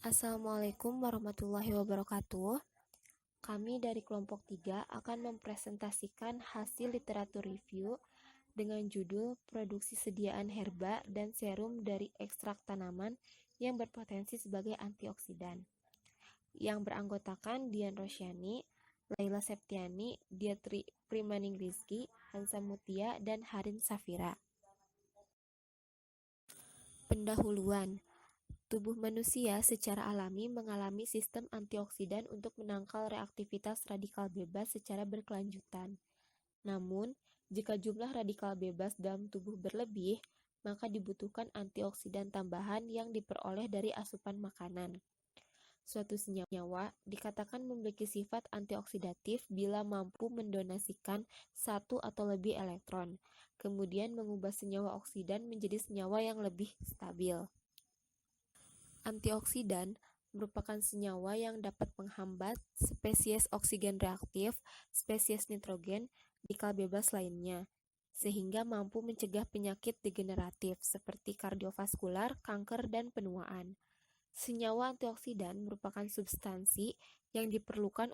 Assalamualaikum warahmatullahi wabarakatuh. Kami dari kelompok 3 akan mempresentasikan hasil literatur review dengan judul Produksi Sediaan Herba dan Serum dari Ekstrak Tanaman yang berpotensi sebagai antioksidan, yang beranggotakan Dian Rosyani, Laila Septiani, Diatri Primaning Rizky, Hansa Mutia, dan Harin Safira. Pendahuluan. Tubuh manusia secara alami mengalami sistem antioksidan untuk menangkal reaktivitas radikal bebas secara berkelanjutan. Namun, jika jumlah radikal bebas dalam tubuh berlebih, maka dibutuhkan antioksidan tambahan yang diperoleh dari asupan makanan. Suatu senyawa dikatakan memiliki sifat antioksidatif bila mampu mendonasikan satu atau lebih elektron, kemudian mengubah senyawa oksidan menjadi senyawa yang lebih stabil. Antioksidan merupakan senyawa yang dapat menghambat spesies oksigen reaktif, spesies nitrogen, radikal bebas lainnya, sehingga mampu mencegah penyakit degeneratif seperti kardiovaskular, kanker, dan penuaan. Senyawa antioksidan merupakan substansi yang diperlukan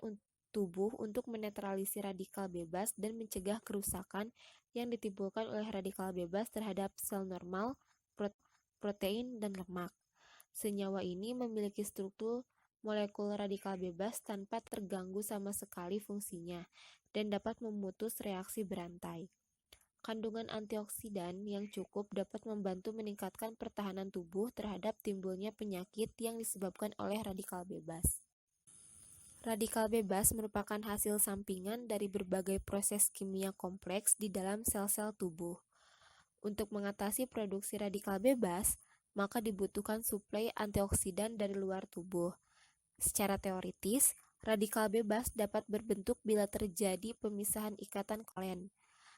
tubuh untuk menetralisir radikal bebas dan mencegah kerusakan yang ditimbulkan oleh radikal bebas terhadap sel normal, protein, dan lemak. Senyawa ini memiliki struktur molekul radikal bebas tanpa terganggu sama sekali fungsinya dan dapat memutus reaksi berantai. Kandungan antioksidan yang cukup dapat membantu meningkatkan pertahanan tubuh terhadap timbulnya penyakit yang disebabkan oleh radikal bebas. Radikal bebas merupakan hasil sampingan dari berbagai proses kimia kompleks di dalam sel-sel tubuh. Untuk mengatasi produksi radikal bebas, maka dibutuhkan suplai antioksidan dari luar tubuh. Secara teoritis, radikal bebas dapat berbentuk bila terjadi pemisahan ikatan kovalent,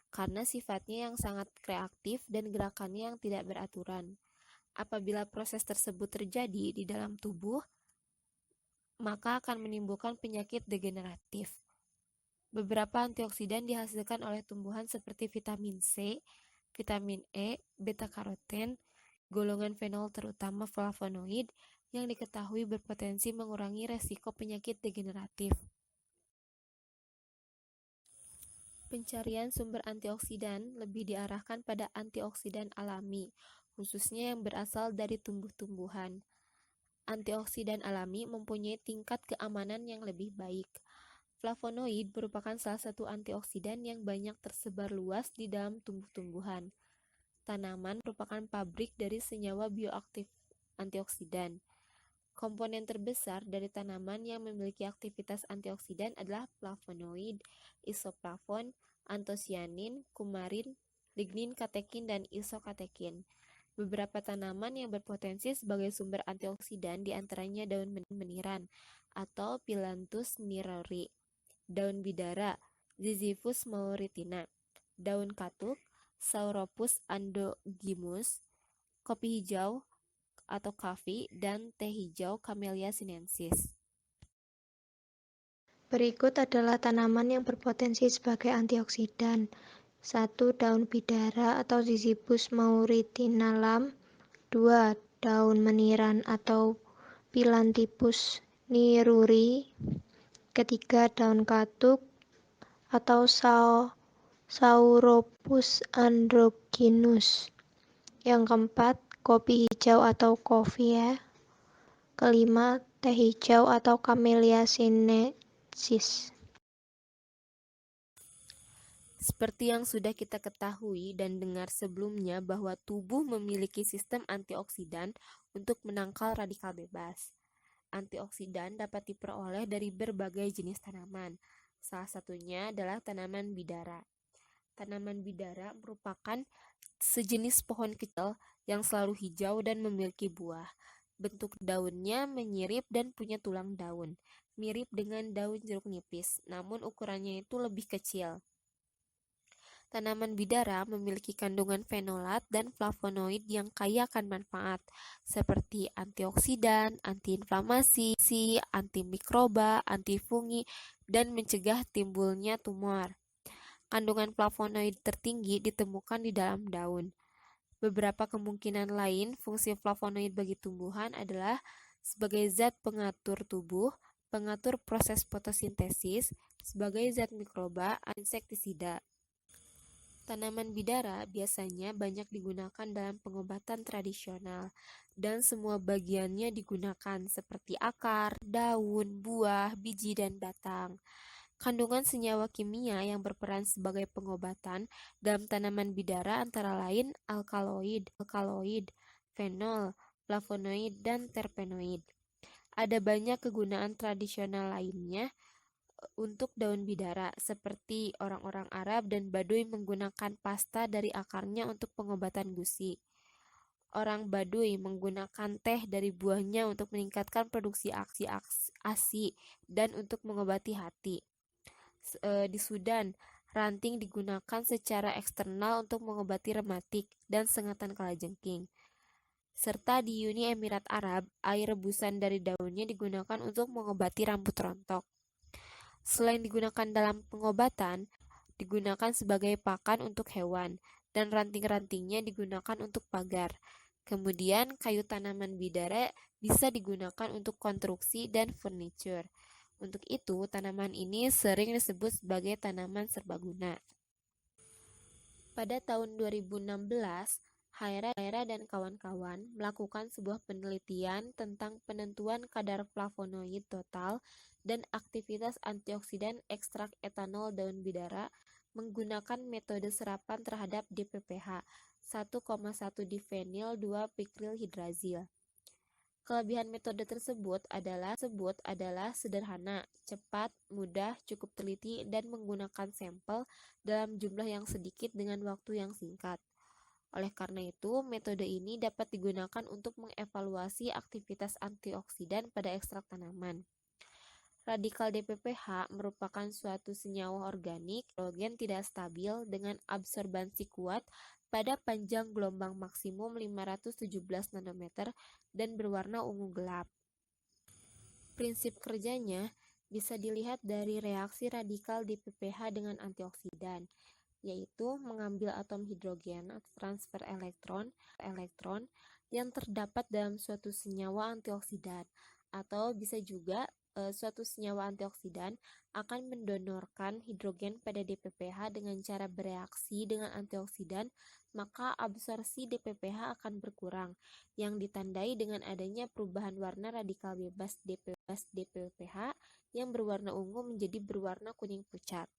karena sifatnya yang sangat reaktif dan gerakannya yang tidak beraturan. Apabila proses tersebut terjadi di dalam tubuh, maka akan menimbulkan penyakit degeneratif. Beberapa antioksidan dihasilkan oleh tumbuhan seperti vitamin C, vitamin E, beta-karoten, golongan fenol terutama flavonoid yang diketahui berpotensi mengurangi resiko penyakit degeneratif. Pencarian sumber antioksidan lebih diarahkan pada antioksidan alami, khususnya yang berasal dari tumbuh-tumbuhan. Antioksidan alami mempunyai tingkat keamanan yang lebih baik. Flavonoid merupakan salah satu antioksidan yang banyak tersebar luas di dalam tumbuh-tumbuhan. Tanaman merupakan pabrik dari senyawa bioaktif antioksidan. Komponen terbesar dari tanaman yang memiliki aktivitas antioksidan adalah flavonoid, isoflavon, antosianin, kumarin, lignin, katekin, dan isokatekin. Beberapa tanaman yang berpotensi sebagai sumber antioksidan diantaranya daun meniran atau Phyllanthus nirori, daun bidara, Ziziphus mauritina, daun katuk, Sauropus androgymus, kopi hijau atau coffee, dan teh hijau Camellia sinensis. Berikut adalah tanaman yang berpotensi sebagai antioksidan. 1. Daun bidara atau Ziziphus mauritina lam. 2. Daun meniran atau Phyllanthus niruri. Ketiga, daun katuk atau Sauropus androgynus. Yang keempat, kopi hijau atau coffea. Kelima, teh hijau atau Camellia sinensis. Seperti yang sudah kita ketahui dan dengar sebelumnya bahwa tubuh memiliki sistem antioksidan untuk menangkal radikal bebas. Antioksidan dapat diperoleh dari berbagai jenis tanaman. Salah satunya adalah tanaman bidara. Tanaman bidara merupakan sejenis pohon kecil yang selalu hijau dan memiliki buah. Bentuk daunnya menyirip dan punya tulang daun, mirip dengan daun jeruk nipis, namun ukurannya itu lebih kecil. Tanaman bidara memiliki kandungan fenolat dan flavonoid yang kaya akan manfaat, seperti antioksidan, antiinflamasi, antimikroba, antifungi, dan mencegah timbulnya tumor. Kandungan flavonoid tertinggi ditemukan di dalam daun. Beberapa kemungkinan lain fungsi flavonoid bagi tumbuhan adalah sebagai zat pengatur tubuh, pengatur proses fotosintesis, sebagai zat mikroba, insektisida. Tanaman bidara biasanya banyak digunakan dalam pengobatan tradisional, dan semua bagiannya digunakan seperti akar, daun, buah, biji, dan batang. Kandungan senyawa kimia yang berperan sebagai pengobatan dalam tanaman bidara antara lain alkaloid, fenol, flavonoid, dan terpenoid. Ada banyak kegunaan tradisional lainnya untuk daun bidara, seperti orang-orang Arab dan Baduy menggunakan pasta dari akarnya untuk pengobatan gusi. Orang Baduy menggunakan teh dari buahnya untuk meningkatkan produksi ASI dan untuk mengobati hati. Di Sudan, ranting digunakan secara eksternal untuk mengobati rematik dan sengatan kalajengking. Serta di Uni Emirat Arab, air rebusan dari daunnya digunakan untuk mengobati rambut rontok. Selain digunakan dalam pengobatan, digunakan sebagai pakan untuk hewan, dan ranting-rantingnya digunakan untuk pagar. Kemudian, kayu tanaman bidara bisa digunakan untuk konstruksi dan furniture. Untuk itu, tanaman ini sering disebut sebagai tanaman serbaguna. Pada tahun 2016, Haira dan kawan-kawan melakukan sebuah penelitian tentang penentuan kadar flavonoid total dan aktivitas antioksidan ekstrak etanol daun bidara menggunakan metode serapan terhadap DPPH 1,1 difenil 2-pikrilhidrazil. Kelebihan metode tersebut adalah sederhana, cepat, mudah, cukup teliti, dan menggunakan sampel dalam jumlah yang sedikit dengan waktu yang singkat. Oleh karena itu, metode ini dapat digunakan untuk mengevaluasi aktivitas antioksidan pada ekstrak tanaman. Radikal DPPH merupakan suatu senyawa organik hidrogen tidak stabil dengan absorbansi kuat pada panjang gelombang maksimum 517 nanometer dan berwarna ungu gelap. Prinsip kerjanya bisa dilihat dari reaksi radikal DPPH dengan antioksidan, yaitu mengambil atom hidrogen atau transfer elektron yang terdapat dalam suatu senyawa antioksidan, atau bisa juga suatu senyawa antioksidan akan mendonorkan hidrogen pada DPPH dengan cara bereaksi dengan antioksidan, maka absorpsi DPPH akan berkurang, yang ditandai dengan adanya perubahan warna radikal bebas DPPH yang berwarna ungu menjadi berwarna kuning pucat.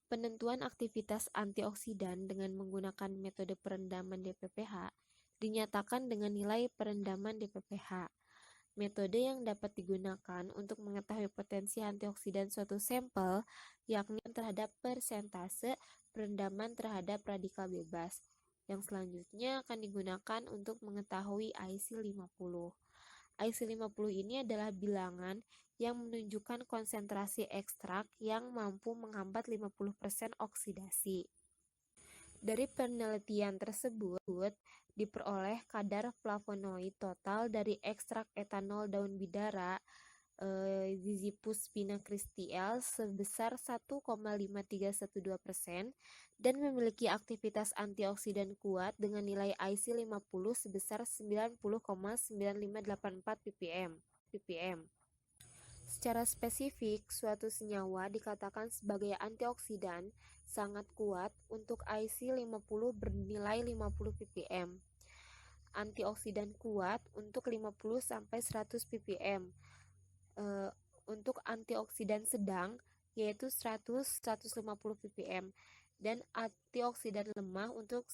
Penentuan aktivitas antioksidan dengan menggunakan metode perendaman DPPH dinyatakan dengan nilai perendaman DPPH. Metode yang dapat digunakan untuk mengetahui potensi antioksidan suatu sampel yakni terhadap persentase perendaman terhadap radikal bebas. Yang selanjutnya akan digunakan untuk mengetahui IC50. IC50 ini adalah bilangan yang menunjukkan konsentrasi ekstrak yang mampu menghambat 50% oksidasi. Dari penelitian tersebut, diperoleh kadar flavonoid total dari ekstrak etanol daun bidara Ziziphus spinacristiel sebesar 1,5312% dan memiliki aktivitas antioksidan kuat dengan nilai IC50 sebesar 90,9584 ppm. Secara spesifik, suatu senyawa dikatakan sebagai antioksidan sangat kuat untuk IC50 bernilai 50 ppm. Antioksidan kuat untuk 50-100 ppm. Untuk antioksidan sedang yaitu 100-150 ppm dan antioksidan lemah untuk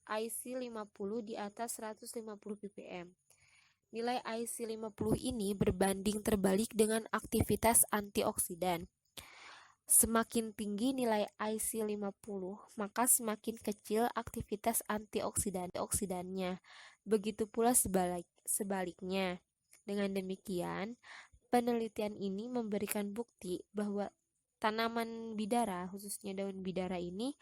IC50 di atas 150 ppm. Nilai IC50 ini berbanding terbalik dengan aktivitas antioksidan. Semakin tinggi nilai IC50, maka semakin kecil aktivitas antioksidannya. Begitu pula sebaliknya. Dengan demikian, penelitian ini memberikan bukti bahwa tanaman bidara, khususnya daun bidara ini,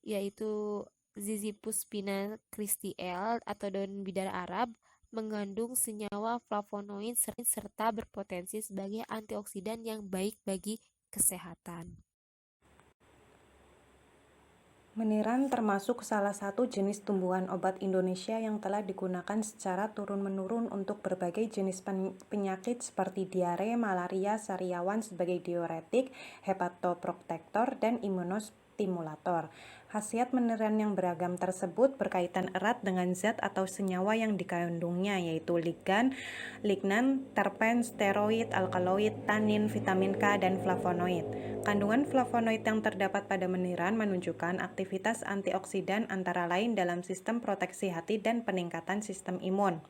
yaitu Ziziphus spinacristiel atau daun bidara Arab, mengandung senyawa flavonoid serta berpotensi sebagai antioksidan yang baik bagi kesehatan. Meniran termasuk salah satu jenis tumbuhan obat Indonesia yang telah digunakan secara turun-menurun untuk berbagai jenis penyakit seperti diare, malaria, sariawan sebagai diuretik, hepatoprotektor, dan imunostimulator. Khasiat meniran yang beragam tersebut berkaitan erat dengan zat atau senyawa yang dikandungnya, yaitu lignan, terpen, steroid, alkaloid, tanin, vitamin K, dan flavonoid. Kandungan flavonoid yang terdapat pada meniran menunjukkan aktivitas antioksidan antara lain dalam sistem proteksi hati dan peningkatan sistem imun.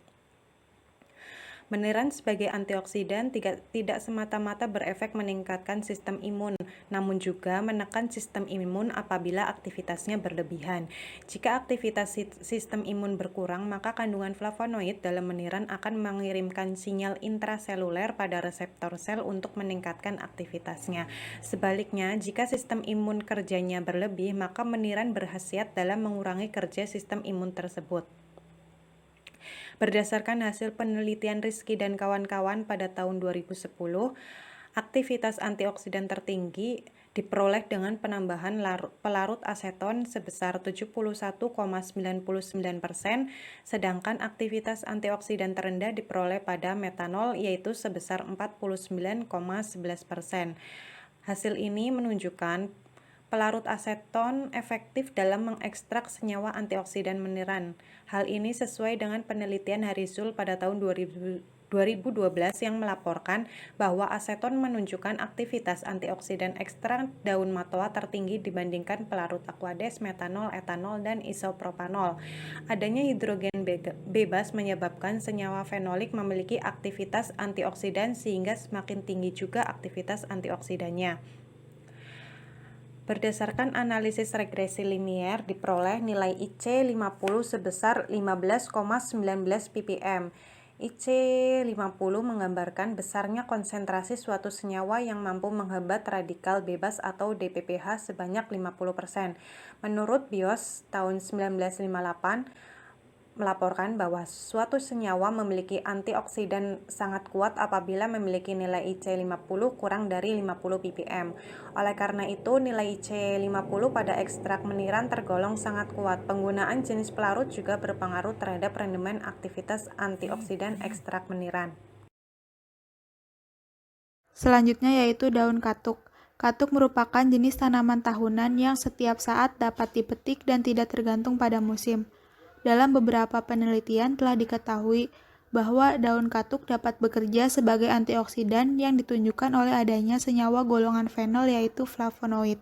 Meniran sebagai antioksidan tidak semata-mata berefek meningkatkan sistem imun, namun juga menekan sistem imun apabila aktivitasnya berlebihan. Jika aktivitas sistem imun berkurang, maka kandungan flavonoid dalam meniran akan mengirimkan sinyal intraseluler pada reseptor sel untuk meningkatkan aktivitasnya. Sebaliknya, jika sistem imun kerjanya berlebih, maka meniran berkhasiat dalam mengurangi kerja sistem imun tersebut. Berdasarkan hasil penelitian Rizky dan kawan-kawan pada tahun 2010, aktivitas antioksidan tertinggi diperoleh dengan penambahan pelarut aseton sebesar 71,99%, sedangkan aktivitas antioksidan terendah diperoleh pada metanol yaitu sebesar 49,11%. Hasil ini menunjukkan pelarut aseton efektif dalam mengekstrak senyawa antioksidan meniran. Hal ini sesuai dengan penelitian Harisul pada tahun 2012 yang melaporkan bahwa aseton menunjukkan aktivitas antioksidan ekstrak daun matoa tertinggi dibandingkan pelarut aquades, metanol, etanol, dan isopropanol. Adanya hidrogen bebas menyebabkan senyawa fenolik memiliki aktivitas antioksidan sehingga semakin tinggi juga aktivitas antioksidannya. Berdasarkan analisis regresi linier, diperoleh nilai IC50 sebesar 15,19 ppm. IC50 menggambarkan besarnya konsentrasi suatu senyawa yang mampu menghambat radikal bebas atau DPPH sebanyak 50%. Menurut BIOS tahun 1958, melaporkan bahwa suatu senyawa memiliki antioksidan sangat kuat apabila memiliki nilai IC50 kurang dari 50 ppm. Oleh karena itu, nilai IC50 pada ekstrak meniran tergolong sangat kuat. Penggunaan jenis pelarut juga berpengaruh terhadap rendemen aktivitas antioksidan ekstrak meniran. Selanjutnya yaitu daun katuk. Katuk merupakan jenis tanaman tahunan yang setiap saat dapat dipetik dan tidak tergantung pada musim. Dalam beberapa penelitian telah diketahui bahwa daun katuk dapat bekerja sebagai antioksidan yang ditunjukkan oleh adanya senyawa golongan fenol yaitu flavonoid.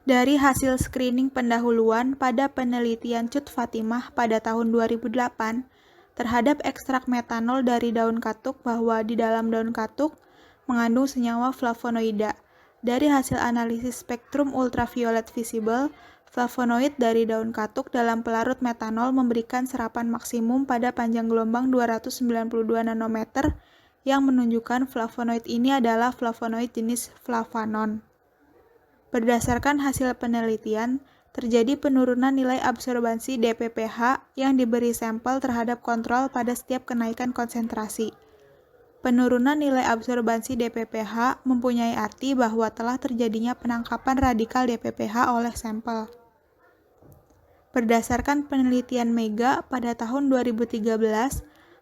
Dari hasil screening pendahuluan pada penelitian Cut Fatimah pada tahun 2008 terhadap ekstrak metanol dari daun katuk bahwa di dalam daun katuk mengandung senyawa flavonoida. Dari hasil analisis spektrum ultraviolet visible, flavonoid dari daun katuk dalam pelarut metanol memberikan serapan maksimum pada panjang gelombang 292 nanometer yang menunjukkan flavonoid ini adalah flavonoid jenis flavanon. Berdasarkan hasil penelitian, terjadi penurunan nilai absorbansi DPPH yang diberi sampel terhadap kontrol pada setiap kenaikan konsentrasi. Penurunan nilai absorbansi DPPH mempunyai arti bahwa telah terjadinya penangkapan radikal DPPH oleh sampel. Berdasarkan penelitian Mega pada tahun 2013,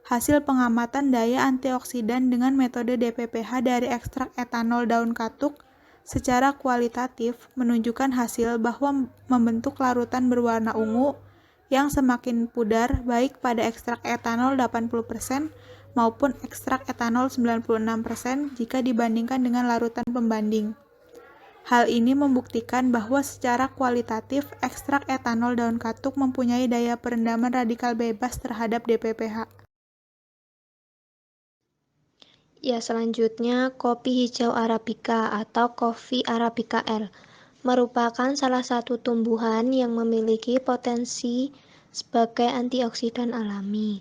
hasil pengamatan daya antioksidan dengan metode DPPH dari ekstrak etanol daun katuk secara kualitatif menunjukkan hasil bahwa membentuk larutan berwarna ungu yang semakin pudar baik pada ekstrak etanol 80% maupun ekstrak etanol 96% jika dibandingkan dengan larutan pembanding. Hal ini membuktikan bahwa secara kualitatif ekstrak etanol daun katuk mempunyai daya perendaman radikal bebas terhadap DPPH. Ya, selanjutnya kopi hijau Arabica atau Coffea Arabica L merupakan salah satu tumbuhan yang memiliki potensi sebagai antioksidan alami.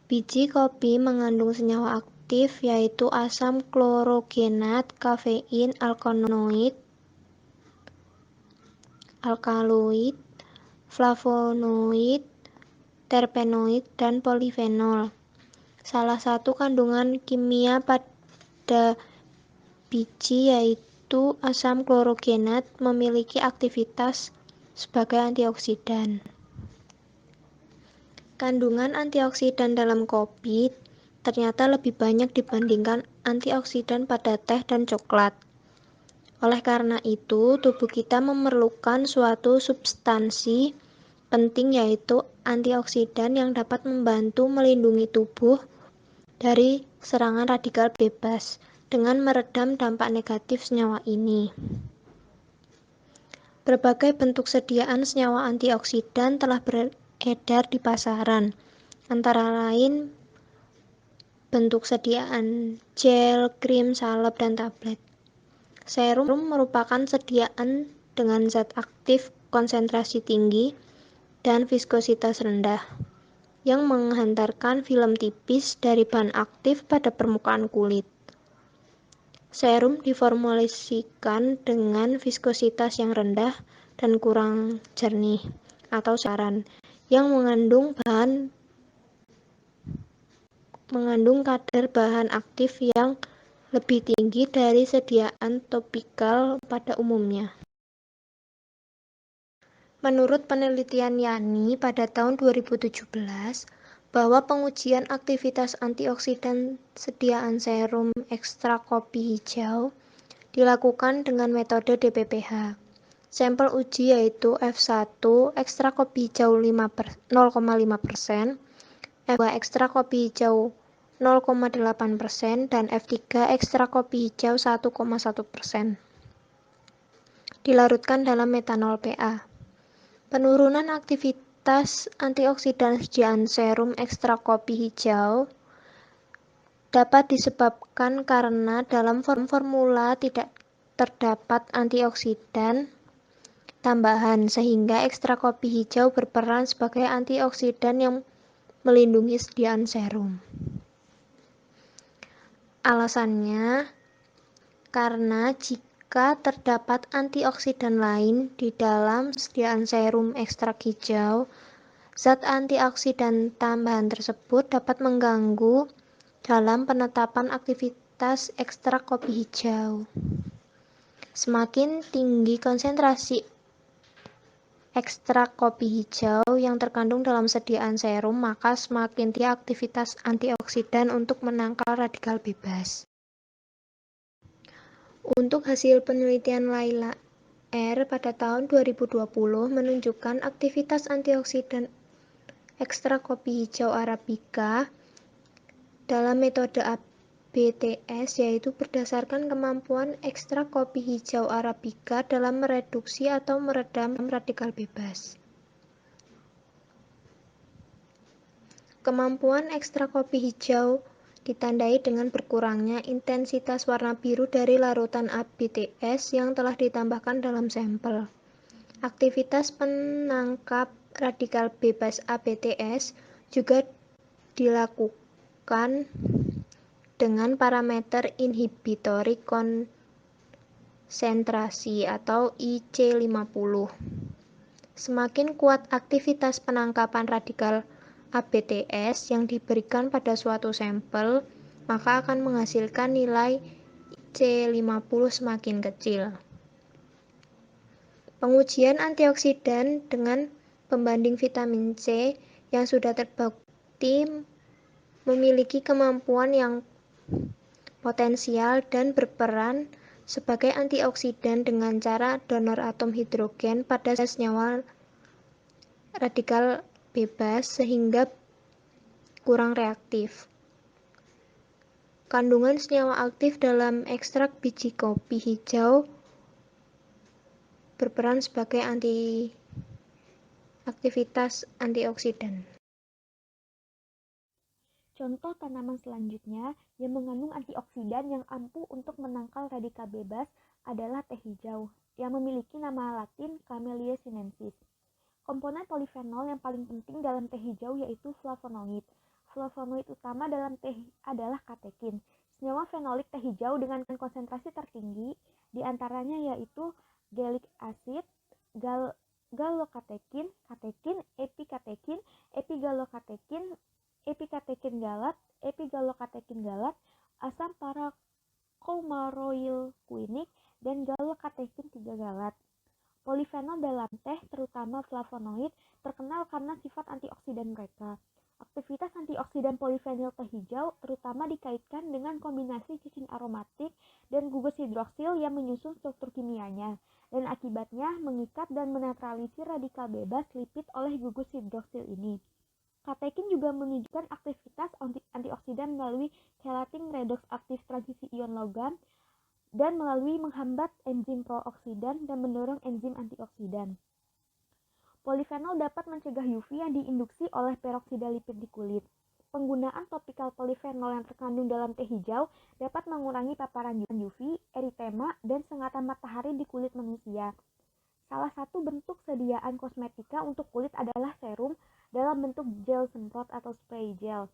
Biji kopi mengandung senyawa aktif yaitu asam klorogenat, kafein, alkaloid, flavonoid, terpenoid, dan polifenol. Salah satu kandungan kimia pada biji yaitu asam klorogenat memiliki aktivitas sebagai antioksidan. Kandungan antioksidan dalam kopi ternyata lebih banyak dibandingkan antioksidan pada teh dan coklat. Oleh karena itu, tubuh kita memerlukan suatu substansi penting yaitu antioksidan yang dapat membantu melindungi tubuh dari serangan radikal bebas dengan meredam dampak negatif senyawa ini. Berbagai bentuk sediaan senyawa antioksidan telah beredar di pasaran, antara lain bentuk sediaan gel, krim, salep, dan tablet. Serum merupakan sediaan dengan zat aktif konsentrasi tinggi dan viskositas rendah, yang menghantarkan film tipis dari bahan aktif pada permukaan kulit. Serum diformulasikan dengan viskositas yang rendah dan kurang jernih, atau saran, yang mengandung kadar bahan aktif yang lebih tinggi dari sediaan topikal pada umumnya. Menurut penelitian Yani pada tahun 2017, bahwa pengujian aktivitas antioksidan sediaan serum ekstrak kopi hijau dilakukan dengan metode DPPH. Sampel uji yaitu F1 ekstrak kopi hijau 0,5%, F2 ekstrak kopi hijau 0,8%, dan F3 ekstrak kopi hijau 1,1%. Dilarutkan dalam metanol PA. Penurunan aktivitas antioksidan sediaan serum ekstrak kopi hijau dapat disebabkan karena dalam formula tidak terdapat antioksidan tambahan, sehingga ekstrak kopi hijau berperan sebagai antioksidan yang melindungi sediaan serum. Alasannya, karena jika terdapat antioksidan lain di dalam sediaan serum ekstrak hijau, zat antioksidan tambahan tersebut dapat mengganggu dalam penetapan aktivitas ekstrak kopi hijau. Semakin tinggi konsentrasi ekstrak kopi hijau yang terkandung dalam sediaan serum, maka semakin tinggi aktivitas antioksidan untuk menangkal radikal bebas. Untuk hasil penelitian Laila R. pada tahun 2020 menunjukkan aktivitas antioksidan ekstrak kopi hijau Arabica dalam metode ABTS, yaitu berdasarkan kemampuan ekstrak kopi hijau Arabica dalam mereduksi atau meredam radikal bebas. Kemampuan ekstrak kopi hijau ditandai dengan berkurangnya intensitas warna biru dari larutan ABTS yang telah ditambahkan dalam sampel. Aktivitas penangkap radikal bebas ABTS juga dilakukan dengan parameter inhibitory konsentrasi atau IC50. Semakin kuat aktivitas penangkapan radikal ABTS yang diberikan pada suatu sampel, maka akan menghasilkan nilai IC50 semakin kecil. Pengujian antioksidan dengan pembanding vitamin C yang sudah terbukti memiliki kemampuan yang potensial dan berperan sebagai antioksidan dengan cara donor atom hidrogen pada senyawa radikal bebas sehingga kurang reaktif. Kandungan senyawa aktif dalam ekstrak biji kopi hijau berperan sebagai aktivitas antioksidan. Contoh tanaman selanjutnya yang mengandung antioksidan yang ampuh untuk menangkal radikal bebas adalah teh hijau, yang memiliki nama latin Camellia sinensis. Komponen polifenol yang paling penting dalam teh hijau yaitu flavonoid. Flavonoid utama dalam teh adalah katekin. Senyawa fenolik teh hijau dengan konsentrasi tertinggi diantaranya yaitu gallic acid, galokatekin, katekin, epikatekin, epikatekin galat, epigalokatekin galat, asam parakoumaroyl quinic, dan galokatekin 3 galat. Polifenol dalam teh, terutama flavonoid, terkenal karena sifat antioksidan mereka. Aktivitas antioksidan polifenol teh hijau terutama dikaitkan dengan kombinasi cacing aromatik dan gugus hidroksil yang menyusun struktur kimianya, dan akibatnya mengikat dan menetralisir radikal bebas lipid oleh gugus hidroksil ini. Katekin juga menunjukkan aktivitas antioksidan melalui chelating redox aktif transisi ion logam dan melalui menghambat enzim prooksidan dan mendorong enzim antioksidan. Polifenol dapat mencegah UV yang diinduksi oleh peroksida lipid di kulit. Penggunaan topikal polifenol yang terkandung dalam teh hijau dapat mengurangi paparan UV, eritema, dan sengatan matahari di kulit manusia. Salah satu bentuk sediaan kosmetika untuk kulit adalah serum dalam bentuk gel semprot atau spray gel.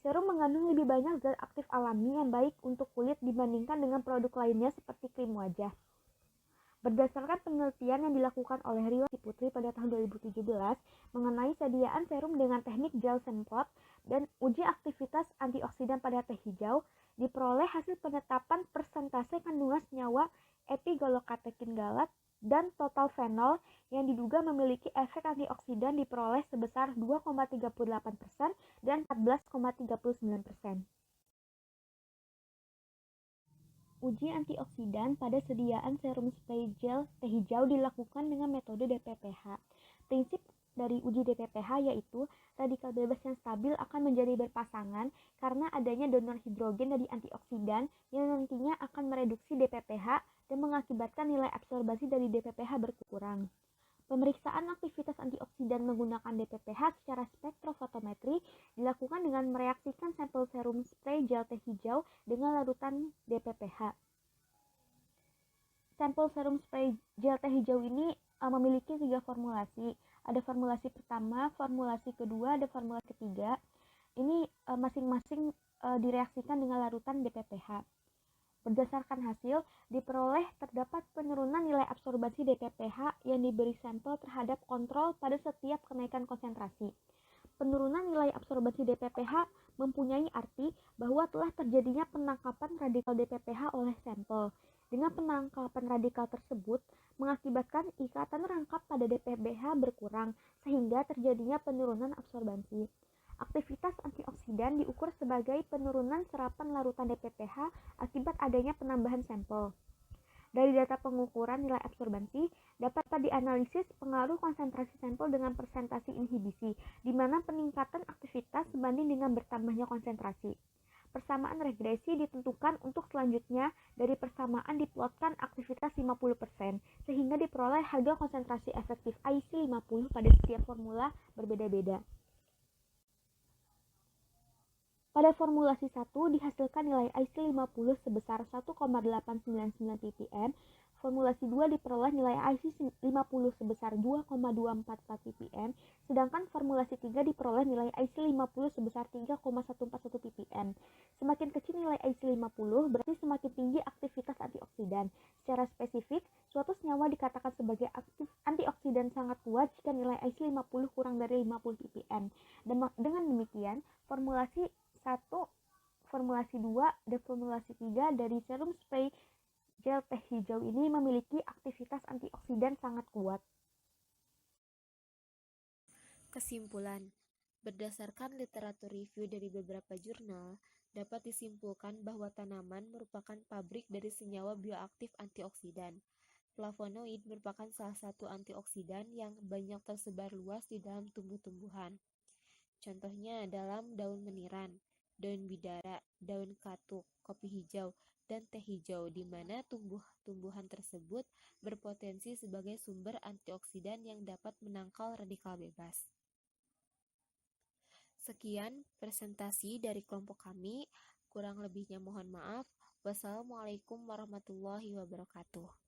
Serum mengandung lebih banyak zat aktif alami yang baik untuk kulit dibandingkan dengan produk lainnya seperti krim wajah. Berdasarkan penelitian yang dilakukan oleh Rio Putri pada tahun 2017 mengenai sediaan serum dengan teknik gel semprot dan uji aktivitas antioksidan pada teh hijau, diperoleh hasil penetapan persentase kandungan senyawa epigalokatekin galat dan total fenol yang diduga memiliki efek antioksidan diperoleh sebesar 2,38% dan 14,39%. Uji antioksidan pada sediaan serum spray gel teh hijau dilakukan dengan metode DPPH. Prinsip dari uji DPPH yaitu radikal bebas yang stabil akan menjadi berpasangan karena adanya donor hidrogen dari antioksidan yang nantinya akan mereduksi DPPH dan mengakibatkan nilai absorbasi dari DPPH berkurang. Pemeriksaan aktivitas antioksidan menggunakan DPPH secara spektrofotometri dilakukan dengan mereaksikan sampel serum spray gel teh hijau dengan larutan DPPH. Sampel serum spray gel teh hijau ini memiliki 3 formulasi. Ada formulasi pertama, formulasi kedua, dan formulasi ketiga. Ini masing-masing direaksikan dengan larutan DPPH. Berdasarkan hasil, diperoleh terdapat penurunan nilai absorbasi DPPH yang diberi sampel terhadap kontrol pada setiap kenaikan konsentrasi. Penurunan nilai absorbasi DPPH mempunyai arti bahwa telah terjadinya penangkapan radikal DPPH oleh sampel. Dengan penangkapan radikal tersebut, mengakibatkan ikatan rangkap pada DPPH berkurang, sehingga terjadinya penurunan absorbasi. Aktivitas antioksidan diukur sebagai penurunan serapan larutan DPPH akibat adanya penambahan sampel. Dari data pengukuran nilai absorbansi, dapat dianalisis pengaruh konsentrasi sampel dengan persentase inhibisi, di mana peningkatan aktivitas sebanding dengan bertambahnya konsentrasi. Persamaan regresi ditentukan untuk selanjutnya dari persamaan diplotkan aktivitas 50%, sehingga diperoleh harga konsentrasi efektif IC50 pada setiap formula berbeda-beda. Pada formulasi 1 dihasilkan nilai IC50 sebesar 1,899 ppm, formulasi 2 diperoleh nilai IC50 sebesar 2,244 ppm, sedangkan formulasi 3 diperoleh nilai IC50 sebesar 3,141 ppm. Semakin kecil nilai IC50 berarti semakin tinggi aktivitas antioksidan. Secara spesifik, suatu senyawa dikatakan sebagai antioksidan sangat kuat jika nilai IC50 kurang dari 50 ppm. Dengan demikian, formulasi 1, formulasi 2, dan formulasi 3 dari serum spray gel teh hijau ini memiliki aktivitas antioksidan sangat kuat. Kesimpulan, berdasarkan literatur review dari beberapa jurnal, dapat disimpulkan bahwa tanaman merupakan pabrik dari senyawa bioaktif antioksidan. Flavonoid merupakan salah satu antioksidan yang banyak tersebar luas di dalam tumbuh-tumbuhan. Contohnya dalam daun meniran, daun bidara, daun katuk, kopi hijau, dan teh hijau, di mana tumbuhan tersebut berpotensi sebagai sumber antioksidan yang dapat menangkal radikal bebas. Sekian presentasi dari kelompok kami, kurang lebihnya mohon maaf. Wassalamualaikum warahmatullahi wabarakatuh.